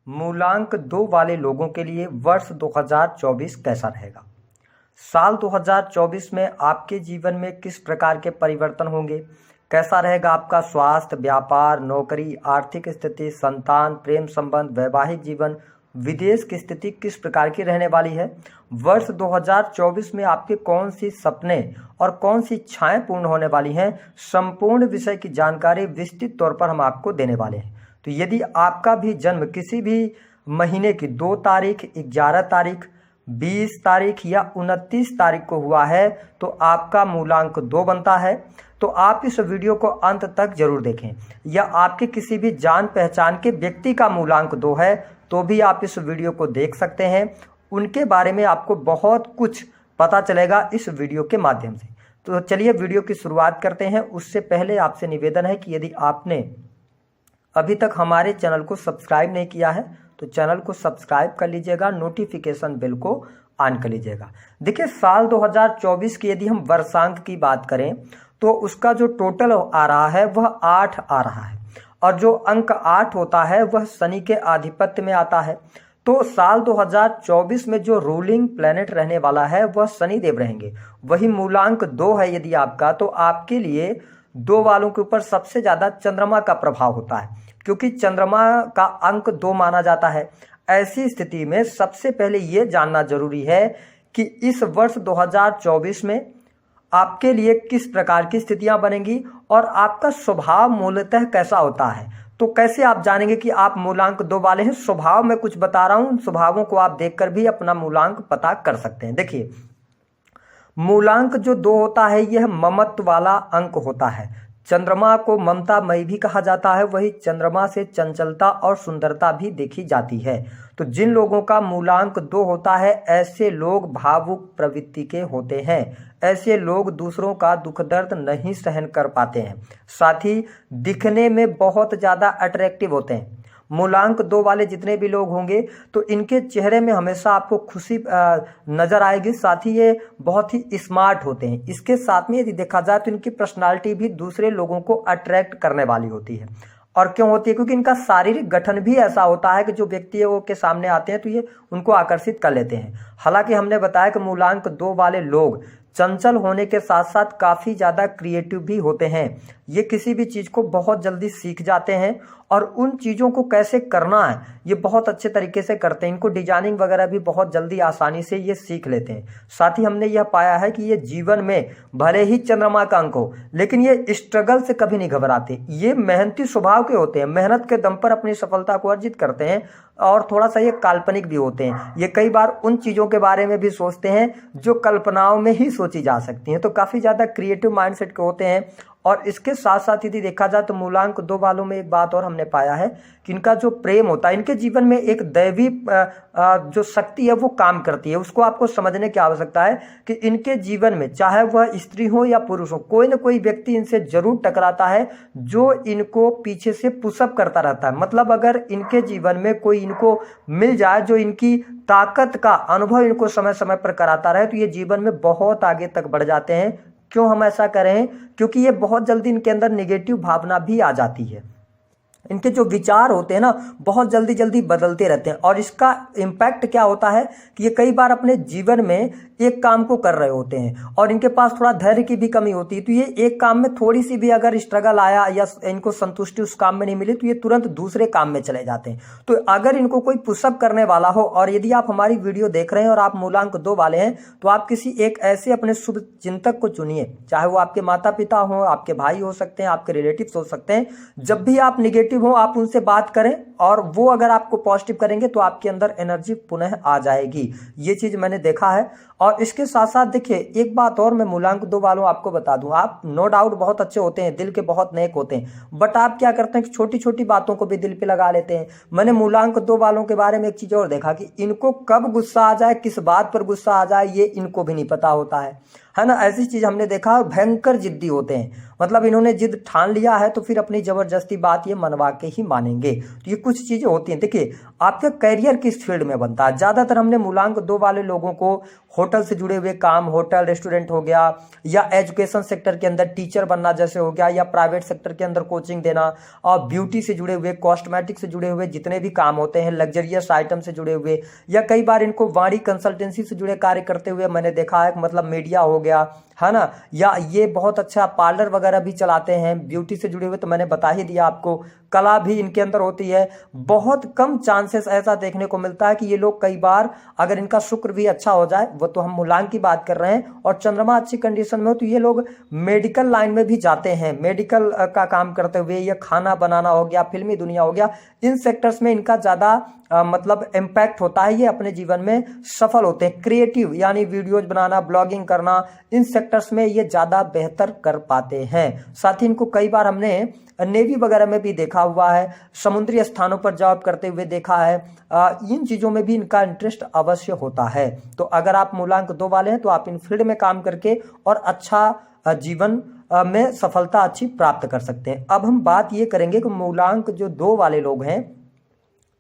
मूलांक 2 वाले लोगों के लिए वर्ष 2024 कैसा रहेगा। साल 2024 में आपके जीवन में किस प्रकार के परिवर्तन होंगे, कैसा रहेगा आपका स्वास्थ्य, व्यापार, नौकरी, आर्थिक स्थिति, संतान, प्रेम संबंध, वैवाहिक जीवन, विदेश की स्थिति किस प्रकार की रहने वाली है। वर्ष 2024 में आपके कौन सी सपने और कौन सी इच्छाएं पूर्ण होने वाली हैं, संपूर्ण विषय की जानकारी विस्तृत तौर पर हम आपको देने वाले हैं। तो यदि आपका भी जन्म किसी भी महीने की 2 तारीख, 11 तारीख, 20 तारीख या 29 तारीख को हुआ है तो आपका मूलांक 2 बनता है। तो आप इस वीडियो को अंत तक जरूर देखें। या आपके किसी भी जान पहचान के व्यक्ति का मूलांक 2 है तो भी आप इस वीडियो को देख सकते हैं। उनके बारे में आपको बहुत कुछ पता चलेगा इस वीडियो के माध्यम से। तो चलिए वीडियो की शुरुआत करते हैं। उससे पहले आपसे निवेदन है कि यदि आपने अभी तक हमारे चैनल को सब्सक्राइब नहीं किया है तो चैनल को सब्सक्राइब कर लीजिएगा, नोटिफिकेशन बेल को ऑन कर लीजिएगा। देखिए, साल 2024 की यदि हम वर्षांक की बात करें तो उसका जो टोटल आ रहा है वह 8 आ रहा है, और जो अंक 8 होता है वह शनि के आधिपत्य में आता है। तो साल 2024 में जो रूलिंग प्लेनेट रहने वाला है वह शनि देव रहेंगे। वही मूलांक 2 है यदि आपका, तो आपके लिए 2 वालों के ऊपर सबसे ज्यादा चंद्रमा का प्रभाव होता है, क्योंकि चंद्रमा का अंक 2 माना जाता है। ऐसी स्थिति में सबसे पहले यह जानना जरूरी है कि इस वर्ष 2024 में आपके लिए किस प्रकार की स्थितियां बनेंगी और आपका स्वभाव मूलतः कैसा होता है। तो कैसे आप जानेंगे कि आप मूलांक 2 वाले हैं। स्वभाव में कुछ बता रहा हूं, उन स्वभावों को आप देखकर भी अपना मूलांक पता कर सकते हैं। देखिए, मूलांक जो 2 होता है यह ममत्व वाला अंक होता है। चंद्रमा को ममतामयी भी कहा जाता है, वही चंद्रमा से चंचलता और सुंदरता भी देखी जाती है। तो जिन लोगों का मूलांक 2 होता है ऐसे लोग भावुक प्रवृत्ति के होते हैं। ऐसे लोग दूसरों का दुख दर्द नहीं सहन कर पाते हैं, साथ ही दिखने में बहुत ज्यादा अट्रैक्टिव होते हैं। मूलांक 2 वाले जितने भी लोग होंगे तो इनके चेहरे में हमेशा आपको खुशी नजर आएगी, साथ ही ये बहुत ही स्मार्ट होते हैं। इसके साथ में यदि देखा जाए तो इनकी पर्सनालिटी भी दूसरे लोगों को अट्रैक्ट करने वाली होती है। और क्यों होती है? क्योंकि इनका शारीरिक गठन भी ऐसा होता है कि जो व्यक्ति वो के सामने आते हैं तो ये उनको आकर्षित कर लेते हैं। हालांकि हमने बताया कि मूलांक 2 वाले लोग चंचल होने के साथ साथ काफी ज्यादा क्रिएटिव भी होते हैं। ये किसी भी चीज को बहुत जल्दी सीख जाते हैं और उन चीजों को कैसे करना है ये बहुत अच्छे तरीके से करते हैं। इनको डिजाइनिंग वगैरह भी बहुत जल्दी आसानी से ये सीख लेते हैं। साथ ही हमने यह पाया है कि ये जीवन में भले ही चंद्रमा का अंक हो लेकिन ये स्ट्रगल से कभी नहीं घबराते। ये मेहनती स्वभाव के होते हैं, मेहनत के दम पर अपनी सफलता को अर्जित करते हैं। और थोड़ा सा ये काल्पनिक भी होते हैं। ये कई बार उन चीजों के बारे में भी सोचते हैं जो कल्पनाओं में ही सोची जा सकती हैं। तो काफी ज्यादा क्रिएटिव माइंडसेट के होते हैं। और इसके साथ साथ यदि देखा जाए तो मूलांक 2 वालों में एक बात और हमने पाया है कि इनका जो प्रेम होता है, इनके जीवन में एक दैवी जो शक्ति है वो काम करती है। उसको आपको समझने की आवश्यकता है कि इनके जीवन में चाहे वह स्त्री हो या पुरुष हो, कोई ना कोई व्यक्ति इनसे जरूर टकराता है जो इनको पीछे से पुशअप करता रहता है। मतलब अगर इनके जीवन में कोई इनको मिल जाए जो इनकी ताकत का अनुभव इनको समय समय पर कराता रहे तो ये जीवन में बहुत आगे तक बढ़ जाते हैं। क्यों हम ऐसा करें? क्योंकि ये बहुत जल्दी इनके अंदर नेगेटिव भावना भी आ जाती है। इनके जो विचार होते हैं ना बहुत जल्दी जल्दी बदलते रहते हैं। और इसका इम्पैक्ट क्या होता है कि ये कई बार अपने जीवन में एक काम को कर रहे होते हैं और इनके पास थोड़ा धैर्य की भी कमी होती है। तो ये एक काम में थोड़ी सी भी अगर स्ट्रगल आया या इनको संतुष्टि उस काम में नहीं मिली तो ये तुरंत दूसरे काम में चले जाते हैं। तो अगर इनको कोई पुशअप करने वाला हो और यदि आप हमारी वीडियो देख रहे हैं और आप मूलांक 2 वाले हैं तो आप किसी एक ऐसे अपने शुभ चिंतक को चुनिए, चाहे वो आपके माता पिता हो, आपके भाई हो सकते हैं, आपके रिलेटिव्स हो सकते हैं। जब भी आप निगेटिव हो आप उनसे बात करें और वो अगर आपको पॉजिटिव करेंगे तो आपके अंदर एनर्जी पुनः आ जाएगी। ये चीज मैंने देखा है। और इसके साथ साथ देखिए एक बात और मैं मूलांक 2 वालों आपको बता दूं, आप नो डाउट बहुत अच्छे होते हैं, दिल के बहुत नेक होते हैं, बट आप क्या करते हैं कि छोटी छोटी बातों को भी दिल पे लगा लेते हैं। मैंने मूलांक 2 वालों के बारे में एक चीज और देखा कि इनको कब गुस्सा आ जाए, किस बात पर गुस्सा आ जाए ये इनको भी नहीं पता होता है ना। ऐसी चीज हमने देखा। और भयंकर जिद्दी होते हैं, मतलब इन्होंने जिद ठान लिया है तो फिर अपनी जबरदस्ती बात ये मनवा के ही मानेंगे। तो ये कुछ कुछ चीज़ें होती हैं। देखिए आपका करियर किस फील्ड में बनता है। ज़्यादातर हमने मूलांक 2 वाले लोगों को होटल से जुड़े हुए काम, होटल रेस्टोरेंट हो गया, या एजुकेशन सेक्टर के अंदर टीचर बनना जैसे हो गया, या प्राइवेट सेक्टर के अंदर कोचिंग देना, और ब्यूटी से जुड़े हुए, कॉस्मेटिक से जुड़े हुए जितने भी काम होते हैं, लग्जरियस आइटम से जुड़े हुए, या कई बार इनको वाणी कंसल्टेंसी से जुड़े कार्य करते हुए मैंने देखा है, मतलब मीडिया हो गया, है ना, या ये बहुत अच्छा पार्लर वगैरह भी चलाते हैं, ब्यूटी से जुड़े हुए तो मैंने बता ही दिया आपको, कला भी इनके अंदर होती है। बहुत कम चांसेस ऐसा देखने को मिलता है कि ये लोग कई बार अगर इनका शुक्र भी अच्छा हो जाए, वो तो हम मूलांक की बात कर रहे हैं, और चंद्रमा अच्छी कंडीशन में हो तो ये लोग मेडिकल लाइन में भी जाते हैं, मेडिकल का काम करते हुए, या खाना बनाना हो गया, फिल्मी दुनिया हो गया, इन सेक्टर्स में इनका ज़्यादा मतलब इम्पैक्ट होता है, ये अपने जीवन में सफल होते हैं। क्रिएटिव यानी वीडियोज बनाना, ब्लॉगिंग करना, इन सेक्टर्स में ये ज़्यादा बेहतर कर पाते हैं। साथ ही इनको कई बार हमने नेवी वगैरह में भी देखा हुआ है, समुद्री स्थानों पर जॉब करते हुए देखा है। इन चीज़ों में भी इनका इंटरेस्ट अवश्य होता है। तो अगर आप मूलांक 2 वाले हैं तो आप इन फील्ड में काम करके और अच्छा जीवन में सफलता अच्छी प्राप्त कर सकते हैं। अब हम बात ये करेंगे कि मूलांक जो 2 वाले लोग हैं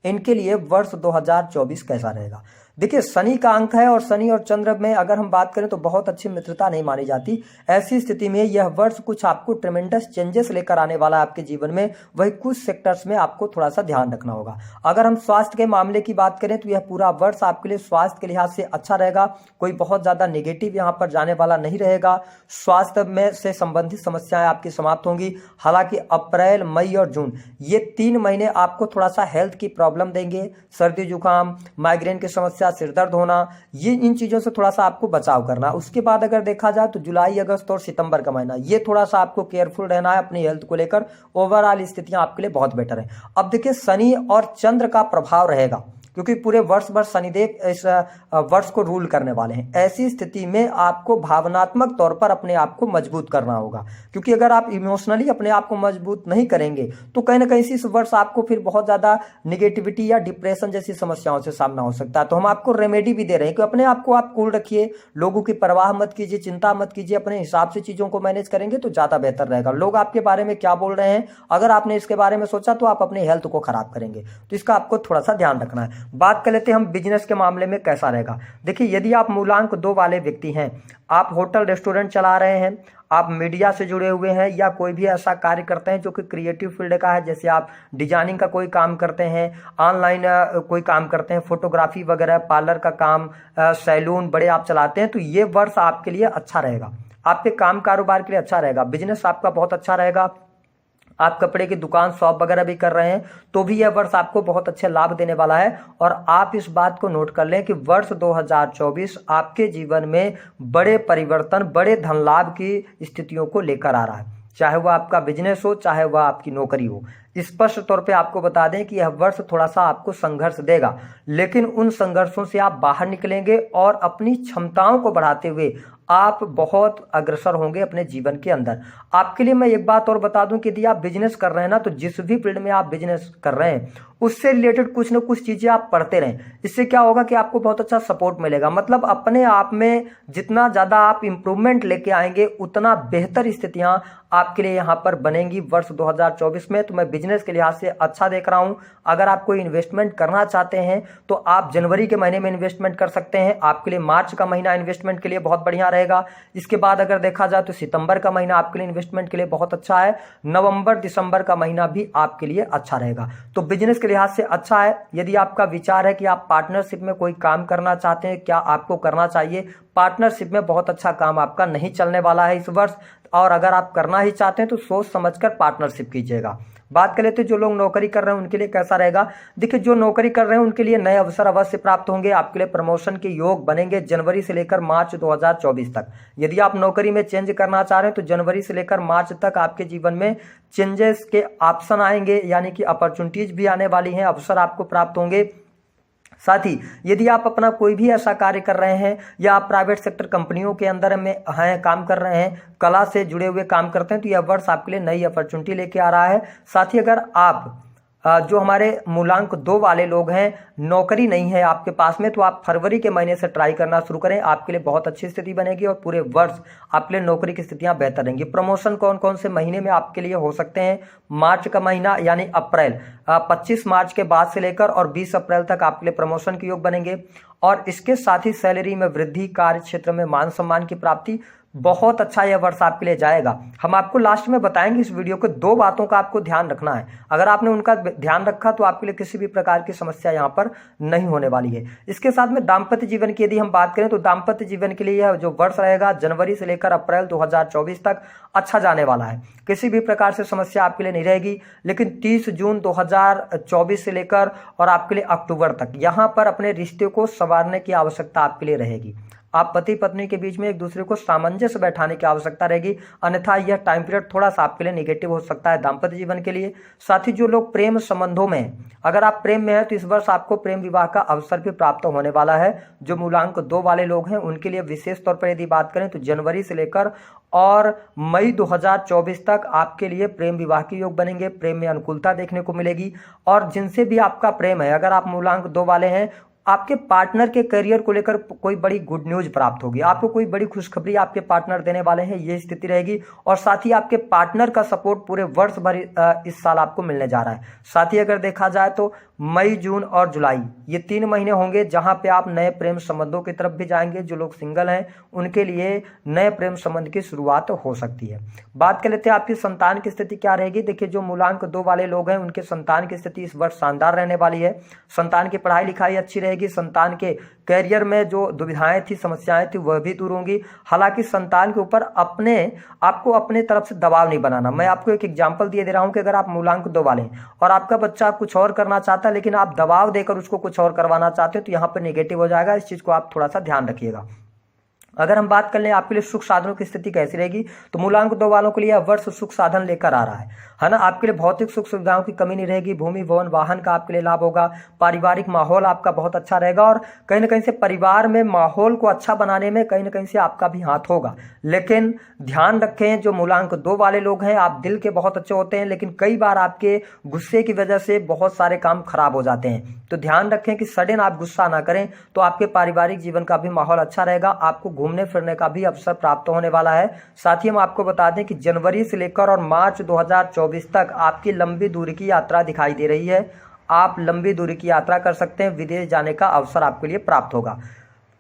इनके लिए वर्ष 2024 कैसा रहेगा। देखिए शनि का अंक है, और शनि और चंद्र में अगर हम बात करें तो बहुत अच्छी मित्रता नहीं मानी जाती। ऐसी स्थिति में यह वर्ष कुछ आपको ट्रेमेंडस चेंजेस लेकर आने वाला है आपके जीवन में। वही कुछ सेक्टर्स में आपको थोड़ा सा ध्यान रखना होगा। अगर हम स्वास्थ्य के मामले की बात करें तो यह पूरा वर्ष आपके लिए स्वास्थ्य के लिहाज से अच्छा रहेगा। कोई बहुत ज्यादा नेगेटिव यहाँ पर जाने वाला नहीं रहेगा। स्वास्थ्य में से संबंधित समस्याएं आपकी समाप्त होंगी। हालांकि अप्रैल, मई और जून ये 3 महीने आपको थोड़ा सा हेल्थ की प्रॉब्लम देंगे। सर्दी जुकाम, माइग्रेन की समस्या, सिर दर्द होना, ये इन चीजों से थोड़ा सा आपको बचाव करना। उसके बाद अगर देखा जाए तो जुलाई, अगस्त और सितंबर का महीना ये थोड़ा सा आपको केयरफुल रहना है अपनी हेल्थ को लेकर। ओवरऑल स्थितियां आपके लिए बहुत बेटर है। अब देखिए शनि और चंद्र का प्रभाव रहेगा, क्योंकि पूरे वर्ष भर शनिदेव इस वर्ष को रूल करने वाले हैं। ऐसी स्थिति में आपको भावनात्मक तौर पर अपने आप को मजबूत करना होगा, क्योंकि अगर आप इमोशनली अपने आप को मजबूत नहीं करेंगे तो कहीं ना कहीं इस वर्ष आपको फिर बहुत ज्यादा निगेटिविटी या डिप्रेशन जैसी समस्याओं से सामना हो सकता है। तो हम आपको रेमेडी भी दे रहे हैं कि अपने आप को आप कूल रखिए, लोगों की परवाह मत कीजिए, चिंता मत कीजिए, अपने हिसाब से चीजों को मैनेज करेंगे तो ज्यादा बेहतर रहेगा। लोग आपके बारे में क्या बोल रहे हैं, अगर आपने इसके बारे में सोचा तो आप अपने हेल्थ को खराब करेंगे। तो इसका आपको थोड़ा सा ध्यान रखना है। बात कर लेते हैं हम बिजनेस के मामले में कैसा रहेगा। देखिए यदि आप मूलांक 2 वाले व्यक्ति हैं, आप होटल रेस्टोरेंट चला रहे हैं, आप मीडिया से जुड़े हुए हैं, या कोई भी ऐसा कार्य करते हैं जो कि क्रिएटिव फील्ड का है, जैसे आप डिजाइनिंग का कोई काम करते हैं, ऑनलाइन कोई काम करते हैं, फोटोग्राफी वगैरह, पार्लर का काम, सैलून बड़े आप चलाते हैं, तो ये वर्ष आपके लिए अच्छा रहेगा। आपके काम कारोबार के लिए अच्छा रहेगा। बिजनेस आपका बहुत अच्छा रहेगा। आप कपड़े की दुकान, शॉप वगैरह भी कर रहे हैं तो भी यह वर्ष आपको बहुत अच्छे लाभ देने वाला है। और आप इस बात को नोट कर लें कि वर्ष 2024 आपके जीवन में बड़े परिवर्तन, बड़े धन लाभ की स्थितियों को लेकर आ रहा है। चाहे वह आपका बिजनेस हो, चाहे वह आपकी नौकरी हो। स्पष्ट तौर पे आपको बता दें कि यह वर्ष थोड़ा सा आपको संघर्ष देगा, लेकिन उन संघर्षों से आप बाहर निकलेंगे और अपनी क्षमताओं को बढ़ाते हुए आप बहुत अग्रसर होंगे अपने जीवन के अंदर। आपके लिए मैं एक बात और बता दूं कि यदि आप बिजनेस कर रहे हैं ना, तो जिस भी फील्ड में आप बिजनेस कर रहे हैं उससे रिलेटेड कुछ न कुछ चीजें आप पढ़ते रहें। इससे क्या होगा कि आपको बहुत अच्छा सपोर्ट मिलेगा। मतलब अपने आप में जितना ज्यादा आप इंप्रूवमेंट लेके आएंगे उतना बेहतर स्थितियां आपके लिए यहाँ पर बनेंगी वर्ष 2024 में। तो मैं बिजनेस के लिहाज से अच्छा देख रहा हूँ। अगर आप कोई इन्वेस्टमेंट करना चाहते हैं तो आप जनवरी के महीने में इन्वेस्टमेंट कर सकते हैं। आपके लिए मार्च का महीना इन्वेस्टमेंट के लिए बहुत बढ़िया रहेगा। इसके बाद अगर देखा जाए तो सितंबर का महीना आपके लिए इन्वेस्टमेंट के लिए बहुत अच्छा है। नवंबर, दिसंबर का महीना भी आपके लिए अच्छा रहेगा। तो बिजनेस के लिहाज से अच्छा है। यदि आपका विचार है कि आप पार्टनरशिप में कोई काम करना चाहते हैं, क्या आपको करना चाहिए? पार्टनरशिप में बहुत अच्छा काम आपका नहीं चलने वाला है इस वर्ष, और अगर आप करना ही चाहते हैं तो सोच समझकर पार्टनरशिप कीजिएगा। बात कर लेते हैं जो लोग नौकरी कर रहे हैं उनके लिए कैसा रहेगा। देखिए जो नौकरी कर रहे हैं उनके लिए नए अवसर अवश्य प्राप्त होंगे। आपके लिए प्रमोशन के योग बनेंगे जनवरी से लेकर मार्च 2024 तक। यदि आप नौकरी में चेंज करना चाह रहे हैं तो जनवरी से लेकर मार्च तक आपके जीवन में चेंजेस के ऑप्शन आएंगे, यानी कि अपॉर्चुनिटीज भी आने वाली हैं, अवसर आपको प्राप्त होंगे। साथ ही यदि आप अपना कोई भी ऐसा कार्य कर रहे हैं या आप प्राइवेट सेक्टर कंपनियों के अंदर में हैं, काम कर रहे हैं, कला से जुड़े हुए काम करते हैं, तो यह वर्ष आपके लिए नई अपॉर्चुनिटी लेके आ रहा है। साथ ही अगर आप जो हमारे मूलांक 2 वाले लोग हैं, नौकरी नहीं है आपके पास में, तो आप फरवरी के महीने से ट्राई करना शुरू करें। आपके लिए बहुत अच्छी स्थिति बनेगी और पूरे वर्ष आपके लिए नौकरी की स्थितियां बेहतर रहेंगी। प्रमोशन कौन कौन से महीने में आपके लिए हो सकते हैं? मार्च का महीना यानी अप्रैल, 25 मार्च के बाद से लेकर और 20 अप्रैल तक आपके लिए प्रमोशन के योग बनेंगे। और इसके साथ ही सैलरी में वृद्धि, कार्य क्षेत्र में मान सम्मान की प्राप्ति, बहुत अच्छा यह वर्ष आपके लिए जाएगा। हम आपको लास्ट में बताएंगे इस वीडियो के 2 बातों का आपको ध्यान रखना है। अगर आपने उनका ध्यान रखा तो आपके लिए किसी भी प्रकार की समस्या यहाँ पर नहीं होने वाली है। इसके साथ में दाम्पत्य जीवन की यदि हम बात करें तो दाम्पत्य जीवन के लिए यह जो वर्ष रहेगा जनवरी से लेकर अप्रैल 2024 तक अच्छा जाने वाला है। किसी भी प्रकार से समस्या आपके लिए नहीं रहेगी। लेकिन 30 जून 2024 से लेकर और आपके लिए अक्टूबर तक यहाँ पर अपने रिश्ते को संवारने की आवश्यकता आपके लिए रहेगी। आप पति पत्नी के बीच में एक दूसरे को सामंजस्य बैठाने की आवश्यकता रहेगी, अन्यथा यह टाइम पीरियड थोड़ा सा आपके लिए नेगेटिव हो सकता है दाम्पत्य जीवन के लिए। साथ ही जो लोग प्रेम संबंधों में हैं, अगर आप प्रेम में हैं तो इस वर्ष आपको प्रेम विवाह का अवसर भी प्राप्त होने वाला है। जो मूलांक 2 वाले लोग हैं उनके लिए विशेष तौर पर यदि बात करें तो जनवरी से लेकर और मई 2024 तक आपके लिए प्रेम विवाह के योग बनेंगे। प्रेम में अनुकूलता देखने को मिलेगी। और जिनसे भी आपका प्रेम है, अगर आप मूलांक 2 वाले हैं, आपके पार्टनर के करियर को लेकर कोई बड़ी गुड न्यूज प्राप्त होगी। आपको कोई बड़ी खुशखबरी आपके पार्टनर देने वाले हैं, ये स्थिति रहेगी। और साथ ही आपके पार्टनर का सपोर्ट पूरे वर्ष भर इस साल आपको मिलने जा रहा है। साथ ही अगर देखा जाए तो मई, जून और जुलाई ये 3 महीने होंगे जहां पे आप नए प्रेम संबंधों की तरफ भी जाएंगे। जो लोग सिंगल हैं उनके लिए नए प्रेम संबंध की शुरुआत हो सकती है। बात कर लेते हैं आपकी संतान की स्थिति क्या रहेगी। देखिए, जो मूलांक 2 वाले लोग हैं उनके संतान की स्थिति इस वर्ष शानदार रहने वाली है। संतान की पढ़ाई लिखाई अच्छी रहेगी। संतान के कैरियर में जो दुविधाएं थी, समस्याएं थी, वह भी दूर होंगी। हालांकि संतान के ऊपर आपको अपने तरफ से दबाव नहीं बनाना। मैं आपको एक एग्जांपल दिए दे रहा हूं कि अगर आप मूलांक 2 वाले हैं और आपका बच्चा कुछ और करना चाहता है लेकिन आप दबाव देकर उसको कुछ और करवाना चाहते हो तो यहाँ पर नेगेटिव हो जाएगा। इस चीज को आप थोड़ा सा ध्यान रखिएगा। अगर हम बात कर लें आपके लिए सुख साधनों की स्थिति कैसी रहेगी, तो मूलांक 2 वालों के लिए वर्ष सुख साधन लेकर आ रहा है ना। आपके लिए भौतिक सुख सुविधाओं की कमी नहीं रहेगी। भूमि, भवन, वाहन का आपके लिए लाभ होगा। पारिवारिक माहौल आपका बहुत अच्छा रहेगा और कहीं ना कहीं से परिवार में माहौल को अच्छा बनाने में कहीं ना कहीं से आपका भी हाथ होगा। लेकिन ध्यान रखें, जो मूलांक 2 वाले लोग हैं, आप दिल के बहुत अच्छे होते हैं लेकिन कई बार आपके गुस्से की वजह से बहुत सारे काम खराब हो जाते हैं। तो ध्यान रखें कि सडन आप गुस्सा ना करें, तो आपके पारिवारिक जीवन का भी माहौल अच्छा रहेगा। आपको घूमने फिरने का भी अवसर प्राप्त होने वाला है। साथ ही हम आपको बता दें कि जनवरी से लेकर और मार्च 2024 तक आपकी लंबी दूरी की यात्रा दिखाई दे रही है। आप लंबी दूरी की यात्रा कर सकते हैं। विदेश जाने का अवसर आपके लिए प्राप्त होगा।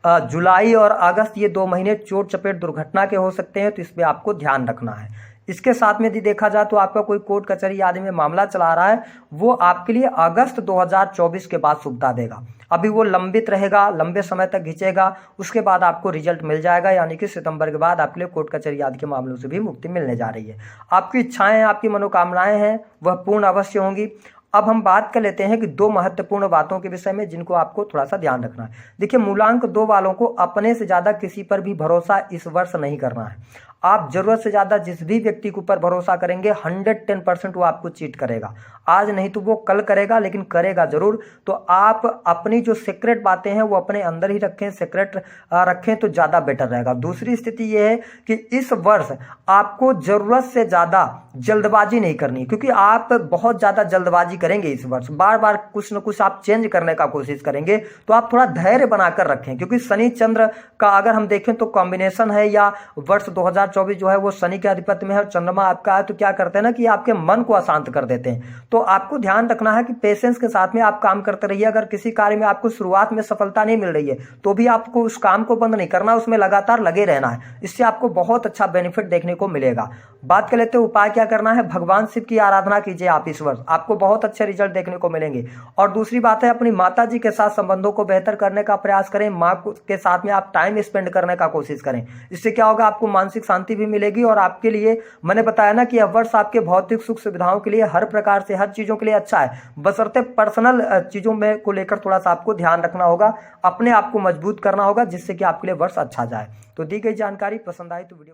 जुलाई और अगस्त ये 2 महीने चोट चपेट दुर्घटना के हो सकते हैं, तो इसमें आपको ध्यान रखना है। इसके साथ में यदि देखा जाए तो आपका कोई कोर्ट कचहरी आदि में मामला चला रहा है, वो आपके लिए अगस्त 2024 के बाद सुविधा देगा। अभी वो लंबित रहेगा, लंबे समय तक खींचेगा, उसके बाद आपको रिजल्ट मिल जाएगा। यानी कि सितंबर के बाद आपके लिए कोर्ट कचहरी आदि के मामलों से भी मुक्ति मिलने जा रही है। आपकी इच्छाएं हैं, आपकी मनोकामनाएं हैं, वह पूर्ण अवश्य होंगी। अब हम बात कर लेते हैं कि 2 महत्वपूर्ण बातों के विषय में जिनको आपको थोड़ा सा ध्यान रखना है। देखिए, मूलांक 2 वालों को अपने से ज्यादा किसी पर भी भरोसा इस वर्ष नहीं करना है। आप जरूरत से ज्यादा जिस भी व्यक्ति के ऊपर भरोसा करेंगे 110% वो आपको चीट करेगा। आज नहीं तो वो कल करेगा, लेकिन करेगा जरूर। तो आप अपनी जो सीक्रेट बातें हैं वो अपने अंदर ही रखें, सीक्रेट रखें तो ज्यादा बेटर रहेगा। दूसरी स्थिति ये है कि इस वर्ष आपको जरूरत से ज्यादा जल्दबाजी नहीं करनी, क्योंकि आप बहुत ज्यादा जल्दबाजी करेंगे इस वर्ष। बार बार कुछ न कुछ आप चेंज करने का कोशिश करेंगे, तो आप थोड़ा धैर्य बनाकर रखें। क्योंकि शनि चंद्र का अगर हम देखें तो कॉम्बिनेशन है, या वर्ष 2024 जो है वो शनि के अधिपत्य में है और चंद्रमा आपका है, तो क्या करते हैं ना कि आपके मन को अशांत कर देते हैं। तो आपको ध्यान रखना है कि पेशेंस के साथ में आप काम करते रहिए। अगर किसी कार्य में आपको शुरुआत में सफलता नहीं मिल रही है तो भी आपको उस काम को बंद नहीं करना, उसमें लगातार लगे रहना है। इससे आपको बहुत अच्छा बेनिफिट देखने को मिलेगा। बात कर लेते हैं उपाय क्या करना है। भगवान शिव की आराधना कीजिए आप इस वर्ष, आपको बहुत अच्छे रिजल्ट देखने को मिलेंगे। और दूसरी बात है, अपनी माता जी के साथ संबंधों को बेहतर करने का प्रयास करें। माँ के साथ में आप टाइम स्पेंड करने का कोशिश करें। इससे क्या होगा, आपको मानसिक शांति भी मिलेगी और आपके लिए मैंने बताया ना कि यह वर्ष आपके भौतिक सुख सुविधाओं के लिए हर प्रकार से हर चीजों के लिए अच्छा है। बशर्ते पर्सनल चीजों में को लेकर थोड़ा सा आपको ध्यान रखना होगा, अपने आप को मजबूत करना होगा, जिससे कि आपके लिए वर्ष अच्छा जाए। तो दी गई जानकारी पसंद आई तो वीडियो